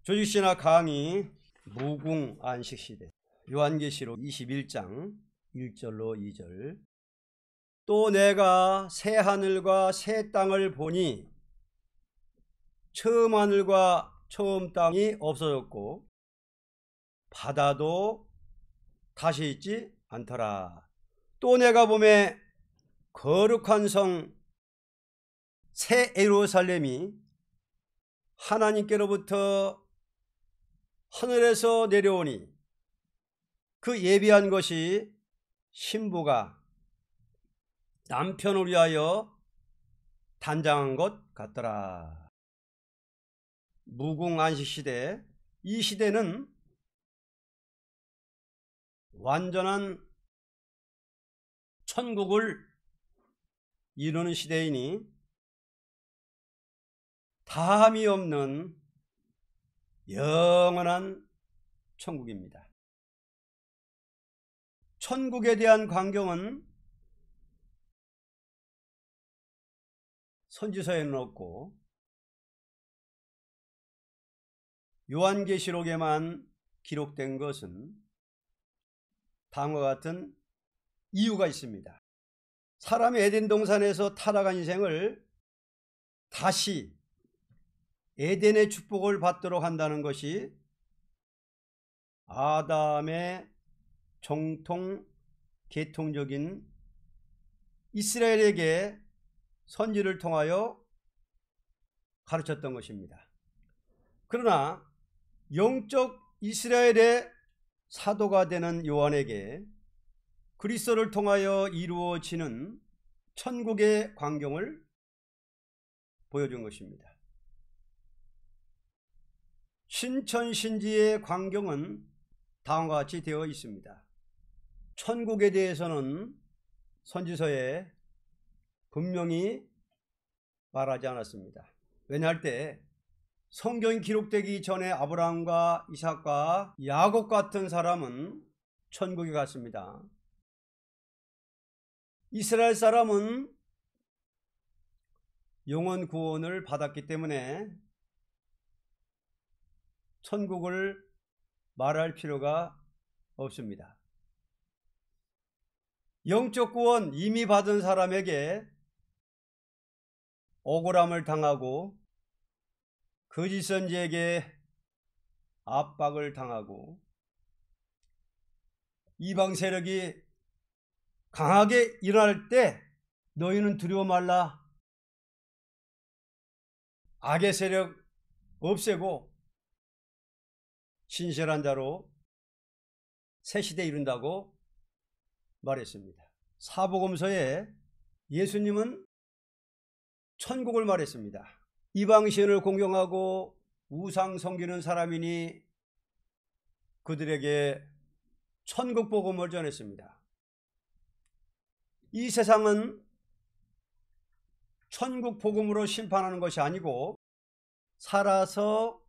조직신학 강의 무궁 안식시대 요한계시록 21장 1절로 2절. 또 내가 새 하늘과 새 땅을 보니 처음 하늘과 처음 땅이 없어졌고 바다도 다시 있지 않더라. 또 내가 보매 거룩한 성 새 예루살렘이 하나님께로부터 하늘에서 내려오니 그 예비한 것이 신부가 남편을 위하여 단장한 것 같더라. 무궁 안식시대, 이 시대는 완전한 천국을 이루는 시대이니 다함이 없는 영원한 천국입니다. 천국에 대한 광경은 선지서에는 없고 요한계시록에만 기록된 것은 다음과 같은 이유가 있습니다. 사람이 에덴 동산에서 타락한 인생을 다시 에덴의 축복을 받도록 한다는 것이 아담의 정통 계통적인 이스라엘에게 선지를 통하여 가르쳤던 것입니다. 그러나 영적 이스라엘의 사도가 되는 요한에게 그리스도를 통하여 이루어지는 천국의 광경을 보여준 것입니다. 신천신지의 광경은 다음과 같이 되어 있습니다. 천국에 대해서는 선지서에 분명히 말하지 않았습니다. 왜냐할 때 성경이 기록되기 전에 아브라함과 이삭과 야곱 같은 사람은 천국에 갔습니다. 이스라엘 사람은 영원 구원을 받았기 때문에 천국을 말할 필요가 없습니다. 영적 구원 이미 받은 사람에게 억울함을 당하고 거짓 선지에게 압박을 당하고 이방 세력이 강하게 일어날 때 너희는 두려워 말라. 악의 세력 없애고 신실한 자로 새 시대에 이룬다고 말했습니다. 사복음서에 예수님은 천국을 말했습니다. 이방신을 공경하고 우상 섬기는 사람이니 그들에게 천국 복음을 전했습니다. 이 세상은 천국 복음으로 심판하는 것이 아니고 살아서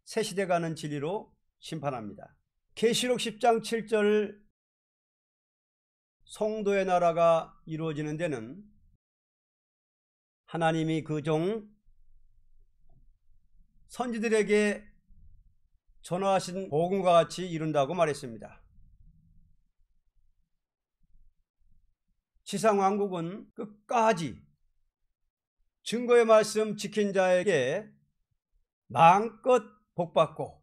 새 시대 가는 진리로 심판합니다. 계시록 10장 7절 성도의 나라가 이루어지는 데는 하나님이 그 종 선지들에게 전하신 복음과 같이 이룬다고 말했습니다. 지상왕국은 끝까지 증거의 말씀 지킨 자에게 마음껏 복받고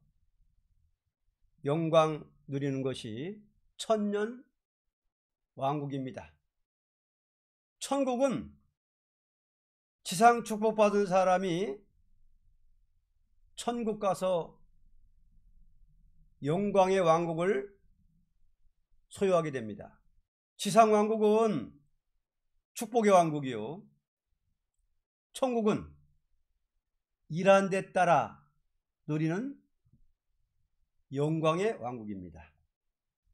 영광 누리는 것이 천년 왕국입니다. 천국은 지상 축복받은 사람이 천국 가서 영광의 왕국을 소유하게 됩니다. 지상 왕국은 축복의 왕국이요, 천국은 일한 데 따라 누리는 영광의 왕국입니다.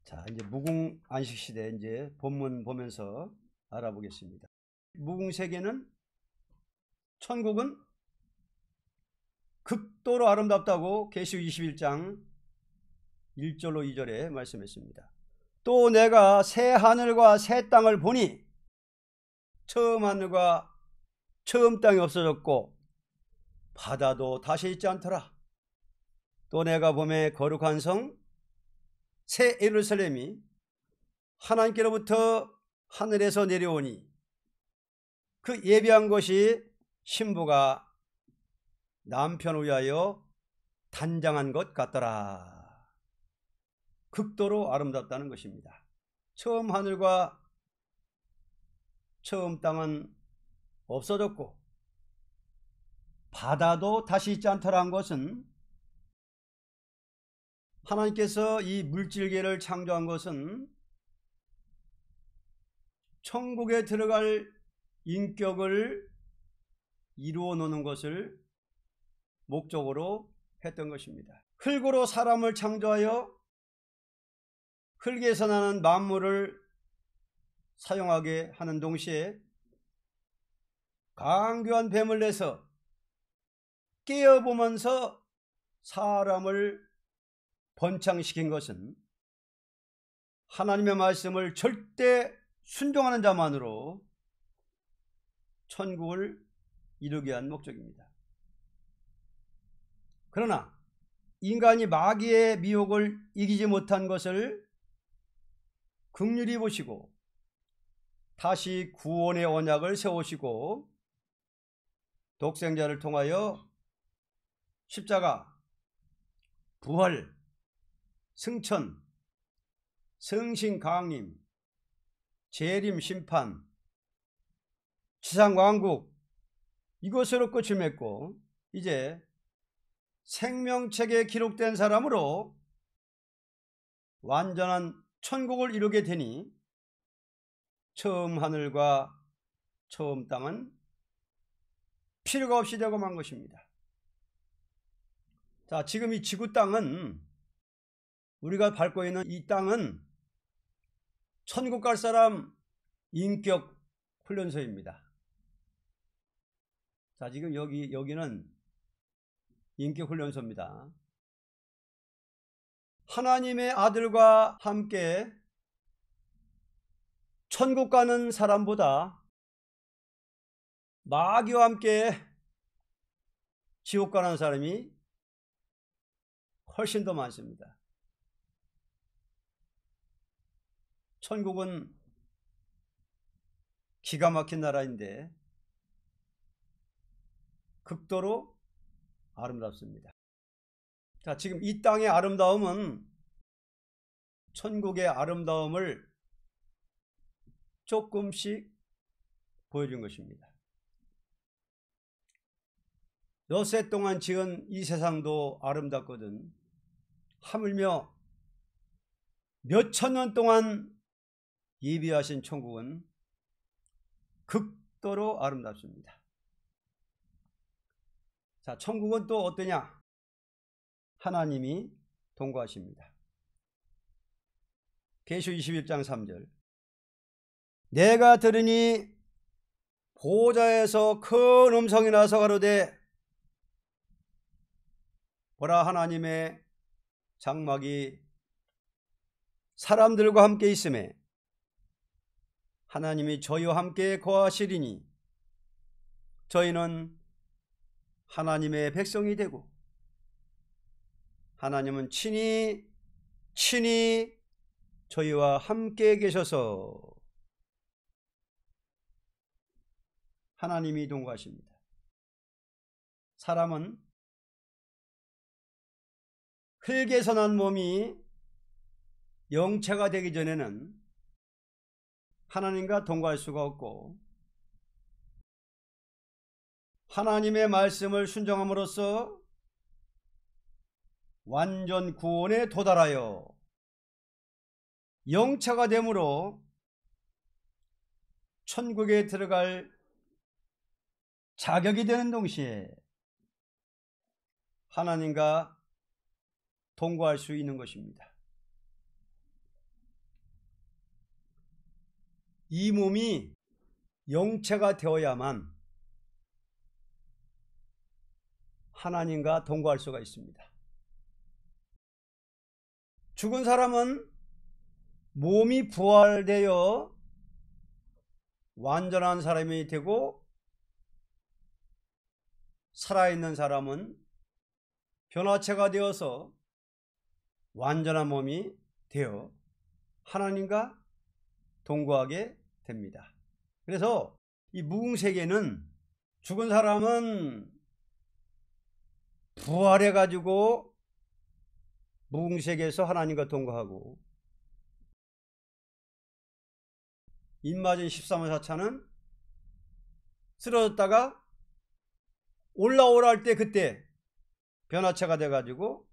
자, 이제 무궁 안식시대 이제 본문 보면서 알아보겠습니다. 무궁 세계는 천국은 극도로 아름답다고 계시록 21장 1절로 2절에 말씀했습니다. 또 내가 새 하늘과 새 땅을 보니 처음 하늘과 처음 땅이 없어졌고 바다도 다시 있지 않더라. 또 내가 봄에 거룩한 성 새 예루살렘이 하나님께로부터 하늘에서 내려오니 그 예비한 것이 신부가 남편을 위하여 단장한 것 같더라. 극도로 아름답다는 것입니다. 처음 하늘과 처음 땅은 없어졌고 바다도 다시 있지 않더라는 것은 하나님께서 이 물질계를 창조한 것은 천국에 들어갈 인격을 이루어 놓는 것을 목적으로 했던 것입니다. 흙으로 사람을 창조하여 흙에서 나는 만물을 사용하게 하는 동시에 강교한 뱀을 내서 깨어보면서 사람을 번창시킨 것은 하나님의 말씀을 절대 순종하는 자만으로 천국을 이루게 한 목적입니다. 그러나 인간이 마귀의 미혹을 이기지 못한 것을 긍휼히 보시고 다시 구원의 언약을 세우시고 독생자를 통하여 십자가, 부활, 승천, 성신 강림, 재림 심판, 지상왕국 이것으로 끝을 맺고 이제 생명책에 기록된 사람으로 완전한 천국을 이루게 되니 처음 하늘과 처음 땅은 필요가 없이 되고 만 것입니다. 자, 지금 이 지구 땅은 우리가 밟고 있는 이 땅은 천국 갈 사람 인격 훈련소입니다. 자, 지금 여기는 인격 훈련소입니다. 하나님의 아들과 함께 천국 가는 사람보다 마귀와 함께 지옥 가는 사람이 훨씬 더 많습니다. 천국은 기가 막힌 나라인데 극도로 아름답습니다. 자, 지금 이 땅의 아름다움은 천국의 아름다움을 조금씩 보여준 것입니다. 엿새 동안 지은 이 세상도 아름답거든 하물며 몇천 년 동안 예비하신 천국은 극도로 아름답습니다. 자, 천국은 또 어떠냐? 하나님이 동거하십니다. 계시록 21장 3절 내가 들으니 보좌에서 큰 음성이 나서 가로되 보라 하나님의 장막이 사람들과 함께 있음에 하나님이 저희와 함께 거하시리니 저희는 하나님의 백성이 되고 하나님은 친히 저희와 함께 계셔서 하나님이 동거하십니다. 사람은 흙에서 난 몸이 영체가 되기 전에는 하나님과 동거할 수가 없고 하나님의 말씀을 순종함으로써 완전 구원에 도달하여 영체가 되므로 천국에 들어갈 자격이 되는 동시에 하나님과 동거할 수 있는 것입니다. 이 몸이 영체가 되어야만 하나님과 동거할 수가 있습니다. 죽은 사람은 몸이 부활되어 완전한 사람이 되고 살아있는 사람은 변화체가 되어서 완전한 몸이 되어 하나님과 동거하게 됩니다. 그래서 이 무궁세계는 죽은 사람은 부활해 가지고 무궁세계에서 하나님과 동거하고, 입맞은 13호 4차는 쓰러졌다가 올라오라 할 때 그때 변화체가 돼 가지고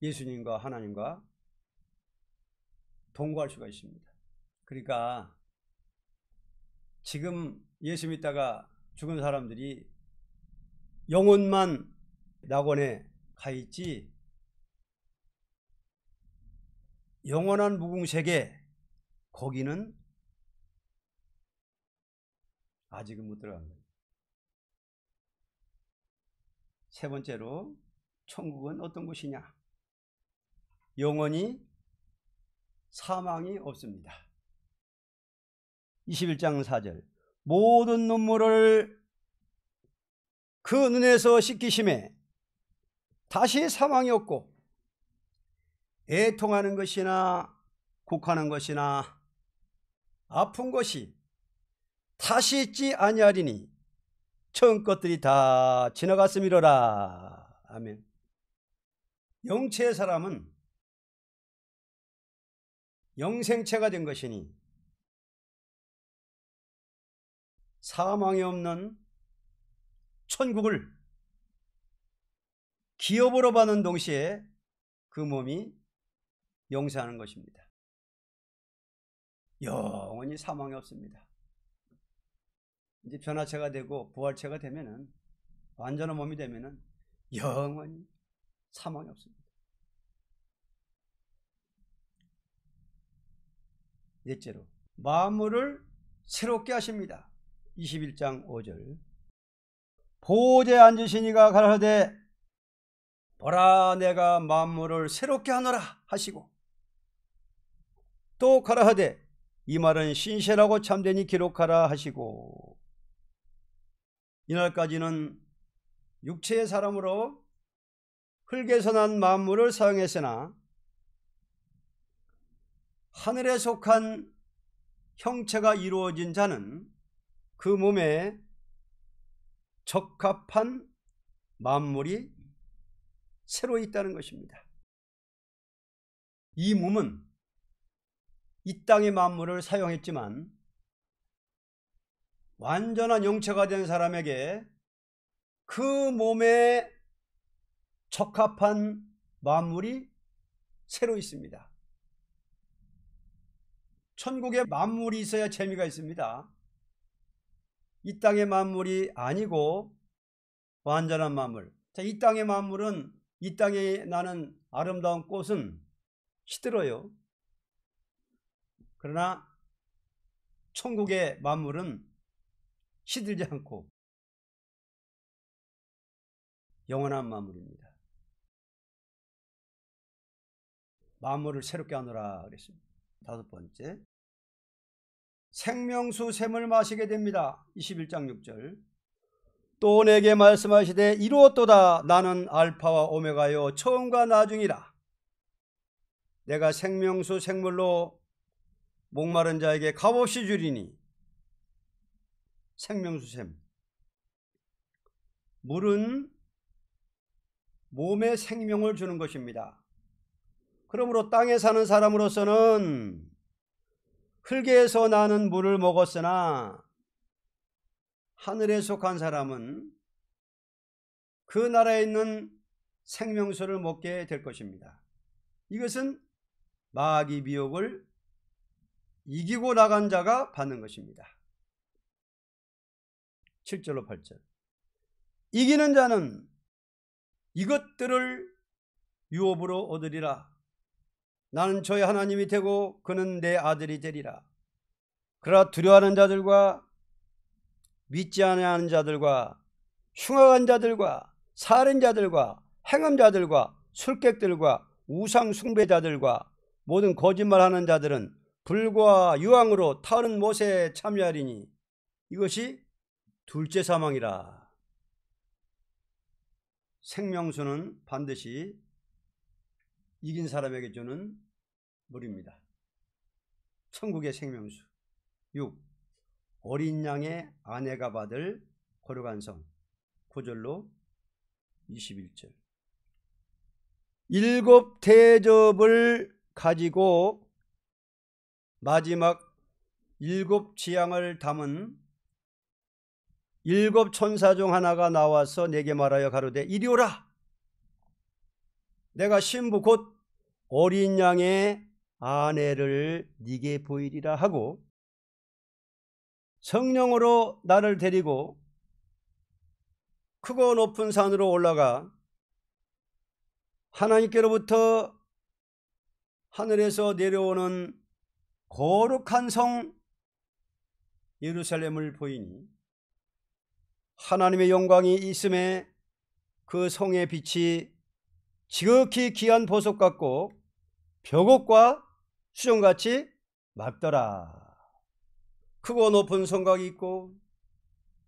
예수님과 하나님과 동거할 수가 있습니다. 그러니까 지금 예수 믿다가 죽은 사람들이 영혼만 낙원에 가 있지 영원한 무궁세계 거기는 아직은 못 들어간 거예요. 세 번째로 천국은 어떤 곳이냐? 영원히 사망이 없습니다. 21장 4절 모든 눈물을 그 눈에서 씻기심에 다시 사망이 없고 애통하는 것이나 곡하는 것이나 아픈 것이 다시 있지 아니하리니 처음 것들이 다 지나갔음이로라. 아멘. 영체의 사람은 영생체가 된 것이니 사망이 없는 천국을 기업으로 받는 동시에 그 몸이 영생하는 것입니다. 영원히 사망이 없습니다. 이제 변화체가 되고 부활체가 되면은, 완전한 몸이 되면은 영원히 사망이 없습니다. 넷째로 만물을 새롭게 하십니다. 21장 5절 보좌에 앉으신 이가 가라사대 보라 내가 만물을 새롭게 하노라 하시고, 또 가라사대 이 말은 신실하고 참되니 기록하라 하시고, 이날까지는 육체의 사람으로 흙에서 난 만물을 사용했으나 하늘에 속한 형체가 이루어진 자는 그 몸에 적합한 만물이 새로 있다는 것입니다. 이 몸은 이 땅의 만물을 사용했지만 완전한 영체가 된 사람에게 그 몸에 적합한 만물이 새로 있습니다. 천국에 만물이 있어야 재미가 있습니다. 이 땅의 만물이 아니고 완전한 만물. 자, 이 땅의 만물은, 이 땅에 나는 아름다운 꽃은 시들어요. 그러나 천국의 만물은 시들지 않고 영원한 만물입니다. 만물을 새롭게 하노라 그랬습니다. 다섯 번째, 생명수 샘을 마시게 됩니다. 21장 6절 또 내게 말씀하시되 이루었도다. 나는 알파와 오메가요 처음과 나중이라. 내가 생명수 생물로 목마른 자에게 값없이 주리니. 생명수 샘, 물은 몸에 생명을 주는 것입니다. 그러므로 땅에 사는 사람으로서는 흙에서 나는 물을 먹었으나 하늘에 속한 사람은 그 나라에 있는 생명수를 먹게 될 것입니다. 이것은 마귀 미혹을 이기고 나간 자가 받는 것입니다. 7절로 8절 이기는 자는 이것들을 유업으로 얻으리라. 나는 저의 하나님이 되고 그는 내 아들이 되리라. 그러나 두려워하는 자들과 믿지 않는 자들과 흉악한 자들과 살인자들과 행음자들과 술객들과 우상 숭배자들과 모든 거짓말하는 자들은 불과 유황으로 타오른 못에 참여하리니 이것이 둘째 사망이라. 생명수는 반드시 이긴 사람에게 주는 물입니다. 천국의 생명수. 6. 어린 양의 아내가 받을 거룩한 성. 9절로 21절. 7 대접을 가지고 마지막 7 지향을 담은 7 천사 중 하나가 나와서 내게 말하여 가로되 이리 오라. 내가 신부 곧 어린 양의 아내를 네게 보이리라 하고 성령으로 나를 데리고 크고 높은 산으로 올라가 하나님께로부터 하늘에서 내려오는 거룩한 성 예루살렘을 보이니 하나님의 영광이 있음에 그 성의 빛이 지극히 귀한 보석 같고 벽옥과 수정같이 맑더라. 크고 높은 성곽이 있고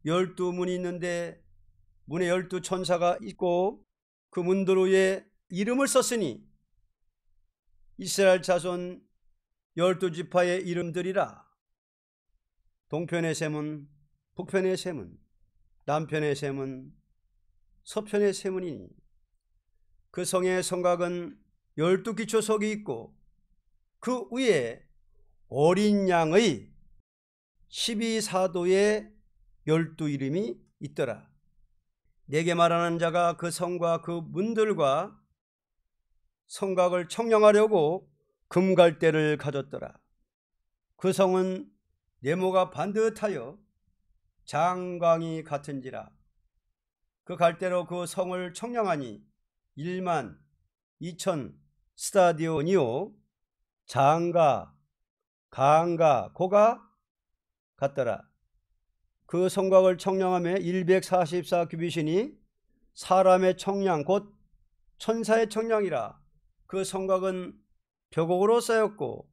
12문이 있는데 문에 12 천사가 있고 그 문들 위에 이름을 썼으니 이스라엘 자손 12지파의 이름들이라. 동편의 셈은 북편의 셈은 남편의 셈은 서편의 셈이니 그 성의 성곽은 12 기초석이 있고 그 위에 어린 양의 12사도의 12 이름이 있더라. 내게 말하는 자가 그 성과 그 문들과 성곽을 청량하려고 금갈대를 가졌더라. 그 성은 네모가 반듯하여 장광이 같은지라. 그 갈대로 그 성을 청량하니 1만 2천 스타디온이요 장가 강가 고가 같더라. 그 성곽을 청량함에 144 규빗이니 사람의 청량 곧 천사의 청량이라. 그 성곽은 벽옥으로 쌓였고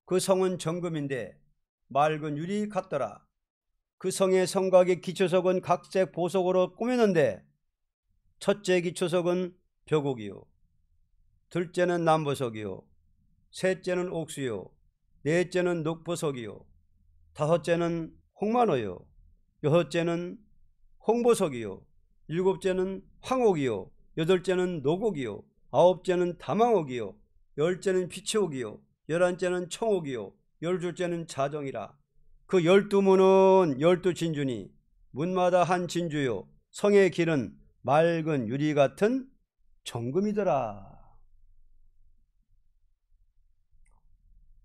그 성은 정금인데 맑은 유리 같더라. 그 성의 성곽의 기초석은 각색 보석으로 꾸몄는데 첫째 기초석은 벽옥이요 둘째는 남보석이요 셋째는 옥수요 넷째는 녹보석이요 다섯째는 홍만호요 여섯째는 홍보석이요 일곱째는 황옥이요 여덟째는 노곡이요 아홉째는 다망옥이요 열째는 피치옥이요 11째는 청옥이요 12째는 자정이라. 그 12문은 12진주니 문마다 한 진주요 성의 길은 맑은 유리 같은 정금이더라.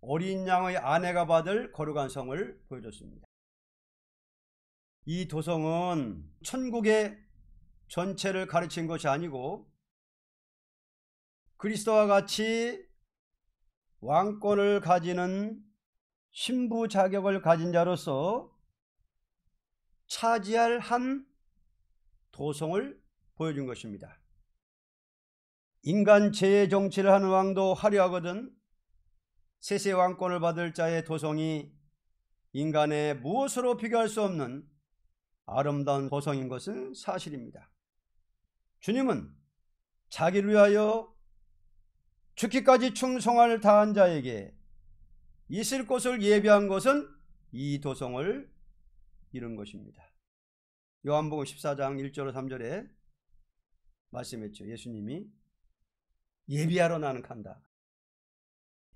어린 양의 아내가 받을 거룩한 성을 보여줬습니다. 이 도성은 천국의 전체를 가르친 것이 아니고 그리스도와 같이 왕권을 가지는 신부 자격을 가진 자로서 차지할 한 도성을 보여준 것입니다. 인간 제의 정치를 하는 왕도 화려하거든 세세 왕권을 받을 자의 도성이 인간의 무엇으로 비교할 수 없는 아름다운 도성인 것은 사실입니다. 주님은 자기를 위하여 죽기까지 충성을 다한 자에게 있을 곳을 예비한 것은 이 도성을 이룬 것입니다. 요한복음 14장 1절 3절에 말씀했죠. 예수님이 예비하러 나는 간다.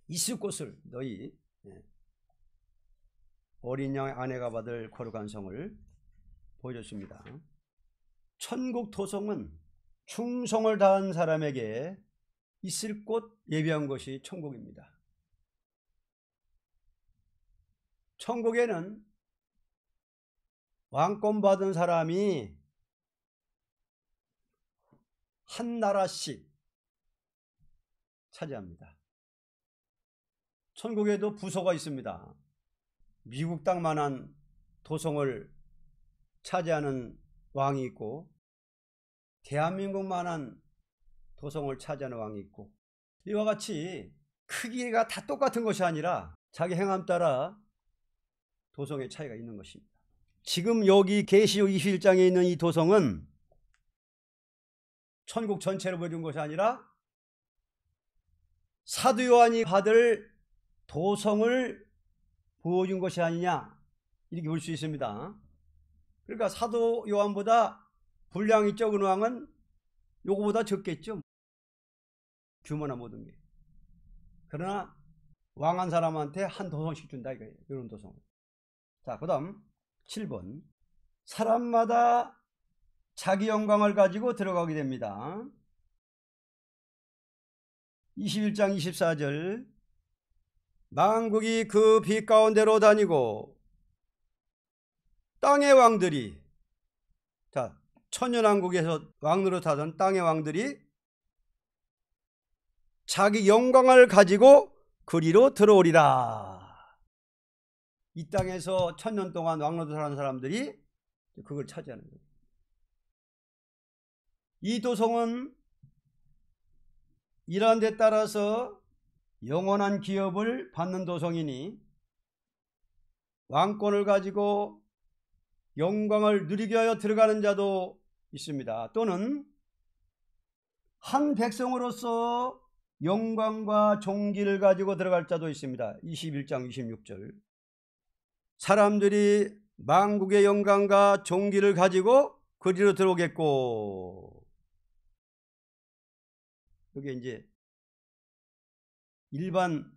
있을 곳을 너희 어린 양의 아내가 받을 거룩한 성을 보여줬습니다. 천국 도성은 충성을 다한 사람에게 있을 곳 예비한 것이 천국입니다. 천국에는 왕권 받은 사람이 한 나라씩 차지합니다. 천국에도 부서가 있습니다. 미국 땅만한 도성을 차지하는 왕이 있고 대한민국만한 도성을 차지하는 왕이 있고 이와 같이 크기가 다 똑같은 것이 아니라 자기 행함 따라 도성의 차이가 있는 것입니다. 지금 여기 계시록 21장에 있는 이 도성은 천국 전체를 보여준 것이 아니라 사도 요한이 받을 도성을 보여준 것이 아니냐, 이렇게 볼 수 있습니다. 그러니까 사도 요한보다 분량이 적은 왕은 요거보다 적겠죠, 규모나 모든 게. 그러나 왕 한 사람한테 한 도성씩 준다 이거예요. 이런 도성. 자, 그 다음 7번. 사람마다 자기 영광을 가지고 들어가게 됩니다. 21장 24절. 만국이 그 빛 가운데로 다니고 땅의 왕들이, 자, 천년왕국에서 왕 노릇하던 땅의 왕들이 자기 영광을 가지고 그리로 들어오리라. 이 땅에서 천년 동안 왕 노릇하는 사람들이 그걸 차지하는 거예요. 이 도성은 이러한 데 따라서 영원한 기업을 받는 도성이니 왕권을 가지고 영광을 누리게 하여 들어가는 자도 있습니다. 또는 한 백성으로서 영광과 존귀를 가지고 들어갈 자도 있습니다. 21장 26절. 사람들이 만국의 영광과 존귀를 가지고 그리로 들어오겠고, 여기 이제 일반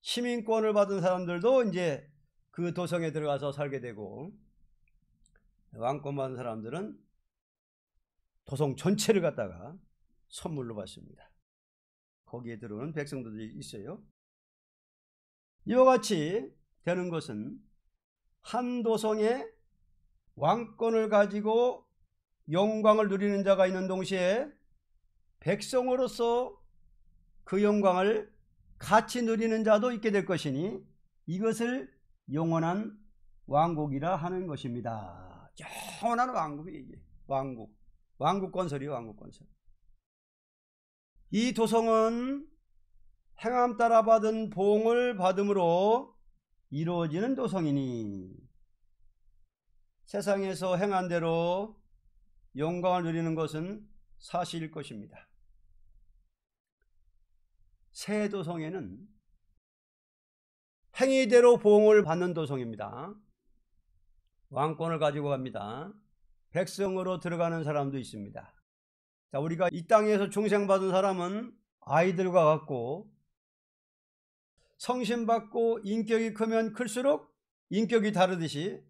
시민권을 받은 사람들도 이제 그 도성에 들어가서 살게 되고, 왕권 받은 사람들은 도성 전체를 갖다가 선물로 받습니다. 거기에 들어오는 백성들이 있어요. 이와 같이 되는 것은 한 도성에 왕권을 가지고 영광을 누리는 자가 있는 동시에 백성으로서 그 영광을 같이 누리는 자도 있게 될 것이니 이것을 영원한 왕국이라 하는 것입니다. 영원한 왕국이 이게 왕국 건설이요, 왕국 건설. 이 도성은 행함 따라 받은 보응을 받음으로 이루어지는 도성이니 세상에서 행한 대로 영광을 누리는 것은 사실일 것입니다. 새 도성에는 행위대로 보응을 받는 도성입니다. 왕권을 가지고 갑니다. 백성으로 들어가는 사람도 있습니다. 자, 우리가 이 땅에서 중생받은 사람은 아이들과 같고, 성신받고 인격이 크면 클수록 인격이 다르듯이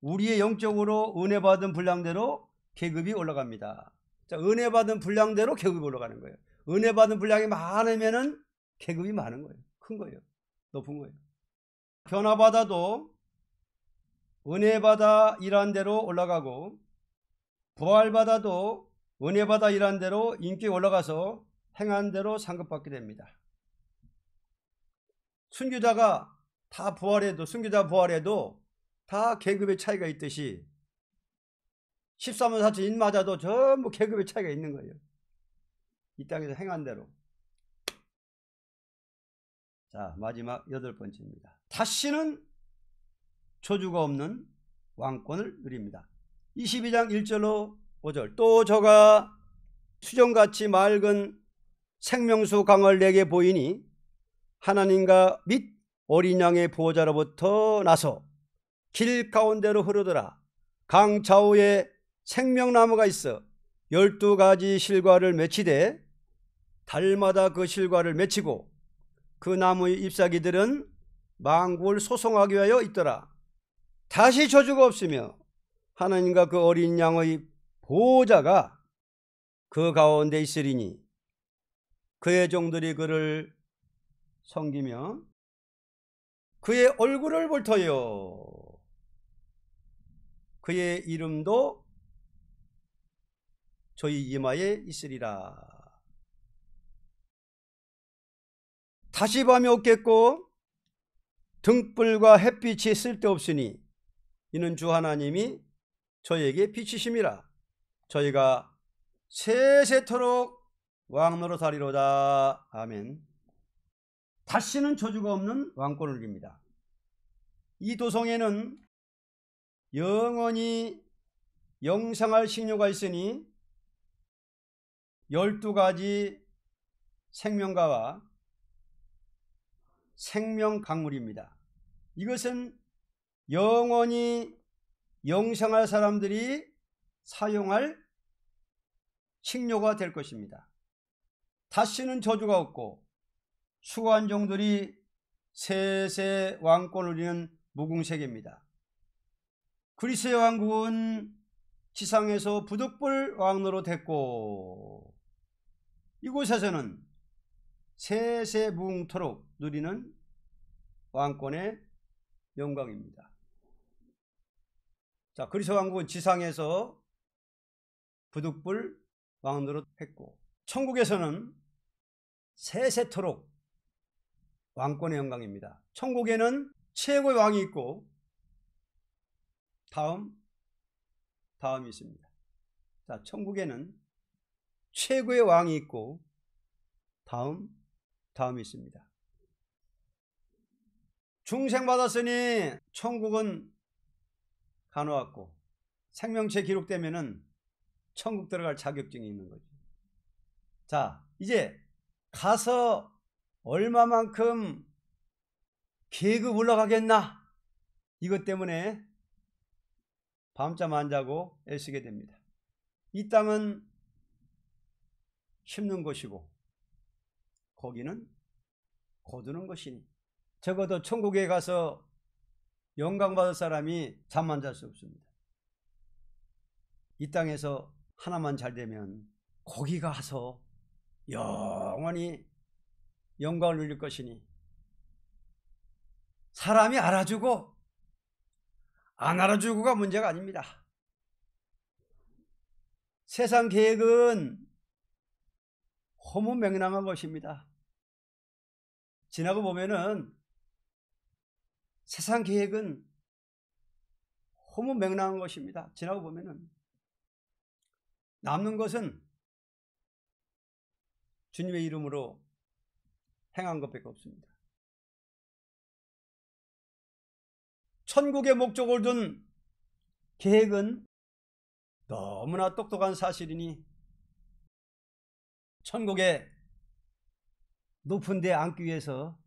우리의 영적으로 은혜 받은 분량대로 계급이 올라갑니다. 자, 은혜 받은 분량대로 계급이 올라가는 거예요. 은혜 받은 분량이 많으면은 계급이 많은 거예요. 큰 거예요. 높은 거예요. 변화받아도 은혜 받아 일한 대로 올라가고, 부활받아도 은혜 받아 일한 대로 인격이 올라가서 행한 대로 상급받게 됩니다. 순교자가 다 부활해도, 순교자 부활해도 다 계급의 차이가 있듯이 13만 4천 인마자도 전부 계급의 차이가 있는 거예요. 이 땅에서 행한 대로. 자, 마지막 8번째입니다. 다시는 저주가 없는 왕권을 누립니다. 22장 1절로 5절. 또 저가 수정같이 맑은 생명수 강을 내게 보이니 하나님과 및 어린 양의 보호자로부터 나서 길 가운데로 흐르더라. 강 좌우에 생명나무가 있어 12가지 실과를 맺히되 달마다 그 실과를 맺히고 그 나무의 잎사귀들은 만국을 소송하기 위하여 있더라. 다시 저주가 없으며 하나님과 그 어린 양의 보호자가 그 가운데 있으리니 그의 종들이 그를 섬기며 그의 얼굴을 볼 터요 그의 이름도 저희 이마에 있으리라. 다시 밤이 없겠고 등불과 햇빛이 쓸데없으니 이는 주 하나님이 저에게 빛이심이라. 저희가 세세토록 왕노릇하리로다. 아멘. 다시는 저주가 없는 왕권을 누립니다. 이 도성에는 영원히 영생할 식료가 있으니 12가지 생명가와 생명강물입니다. 이것은 영원히 영생할 사람들이 사용할 식료가 될 것입니다. 다시는 저주가 없고 수고한 종들이 세세 왕권을 누리는 무궁세계입니다. 그리스의 왕국은 지상에서 부득불 왕노로 됐고 이곳에서는 세세 무궁토록 누리는 왕권의 영광입니다. 자, 그리스의 왕국은 지상에서 부득불 왕노로 했고 천국에서는 세세토록 왕권의 영광입니다. 천국에는 최고의 왕이 있고 다음이 있습니다. 자, 천국에는 최고의 왕이 있고 다음이 있습니다. 중생받았으니 천국은 가놓았고 생명체 기록되면은 천국 들어갈 자격증이 있는 거죠. 자, 이제 가서 얼마만큼 계급 올라가겠나? 이것 때문에 밤잠 안 자고 애쓰게 됩니다. 이 땅은 심는 것이고 거기는 거두는 것이니 적어도 천국에 가서 영광받을 사람이 잠만 잘 수 없습니다. 이 땅에서 하나만 잘 되면 거기 가서 영원히 영광을 누릴 것이니 사람이 알아주고 안 알아주고가 문제가 아닙니다. 세상 계획은 허무맹랑한 것입니다. 지나고 보면은 세상 계획은 허무맹랑한 것입니다. 지나고 보면은 남는 것은 주님의 이름으로 행한 것밖에 없습니다. 천국의 목적을 둔 계획은 너무나 똑똑한 사실이니 천국의 높은 데 앉기 위해서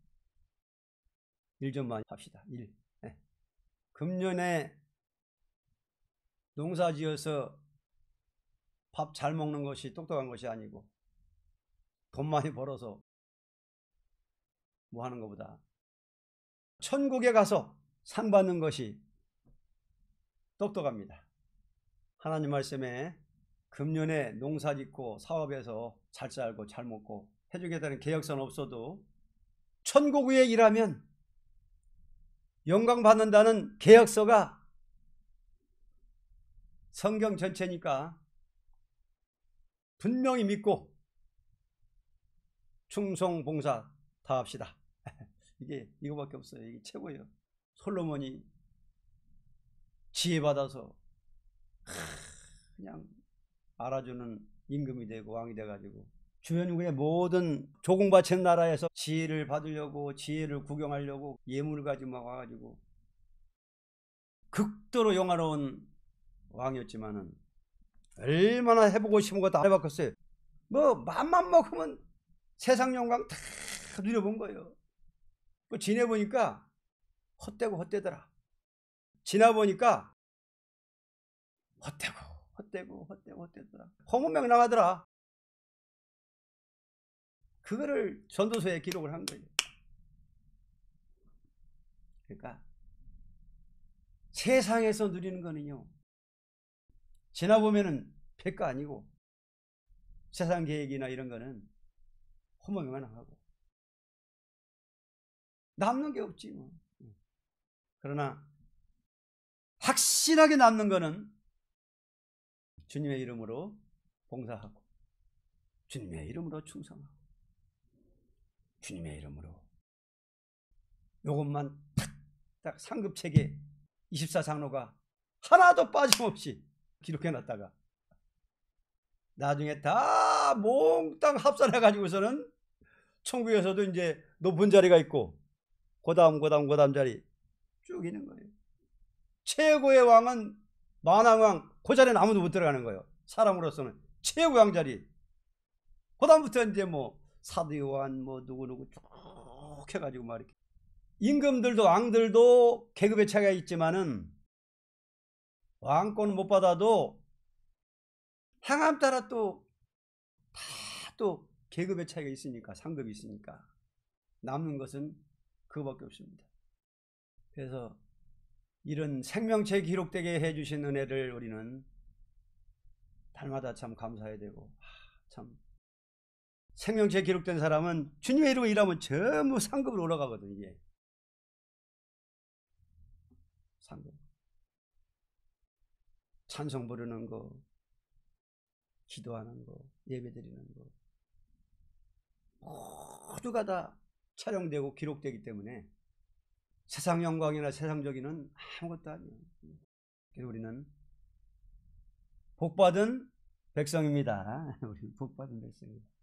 일 좀 많이 합시다. 일. 금년에 농사 지어서 밥 잘 먹는 것이 똑똑한 것이 아니고 돈 많이 벌어서 뭐 하는 것보다 천국에 가서 상 받는 것이 똑똑합니다. 하나님 말씀에 금년에 농사 짓고 사업해서 잘 살고 잘 먹고 해주겠다는 계획서는 없어도 천국 위에 일하면 영광 받는다는 계약서가 성경 전체니까 분명히 믿고 충성 봉사 다 합시다. 이거밖에 없어요. 이게 최고예요. 솔로몬이 지혜 받아서 그냥 알아주는 임금이 되고 왕이 돼가지고 주변국의 모든 조공바치는 나라에서 지혜를 받으려고 지혜를 구경하려고 예물을 가지고 막 와가지고 극도로 영화로운 왕이었지만은 얼마나 해보고 싶은 거 다 해봤겠어요. 뭐 맘만 먹으면 세상 영광 다 누려본 거예요. 지내보니까 헛되고 헛되더라. 지나보니까 헛되더라. 허무맹랑하더라. 그거를 전도서에 기록을 한 거예요. 그러니까 세상에서 누리는 거는요, 지나보면은 별거 아니고 세상 계획이나 이런 거는 허무맹랑하고 남는 게 없지 뭐. 그러나 확실하게 남는 거는 주님의 이름으로 봉사하고 주님의 이름으로 충성하고 주님의 이름으로 요것만 딱 상급체계 24장로가 하나도 빠짐없이 기록해놨다가 나중에 다 몽땅 합산해가지고서는 천국에서도 이제 높은 자리가 있고 그 다음 자리 쭉 있는 거예요. 최고의 왕은 만왕왕, 그 자리는 아무도 못 들어가는 거예요. 사람으로서는 최고의 왕 자리. 그다음부터 이제 뭐 사도 요한 뭐 누구누구 쭉 해가지고 막 이렇게 임금들도 왕들도 계급의 차이가 있지만은 왕권을 못 받아도 행함 따라 또 또 계급의 차이가 있으니까 상급이 있으니까 남는 것은 그거밖에 없습니다. 그래서 이런 생명체에 기록되게 해주신 은혜를 우리는 날마다 참 감사해야 되고 참 생명체에 기록된 사람은 주님의 이름으로 일하면 전부 상급으로 올라가거든요. 이게 상급 찬송 부르는 거, 기도하는 거, 예배드리는 거 모두가 다 촬영되고 기록되기 때문에 세상 영광이나 세상적인은 아무것도 아니에요. 그래서 우리는 복받은 백성입니다. 우리는 복받은 백성입니다.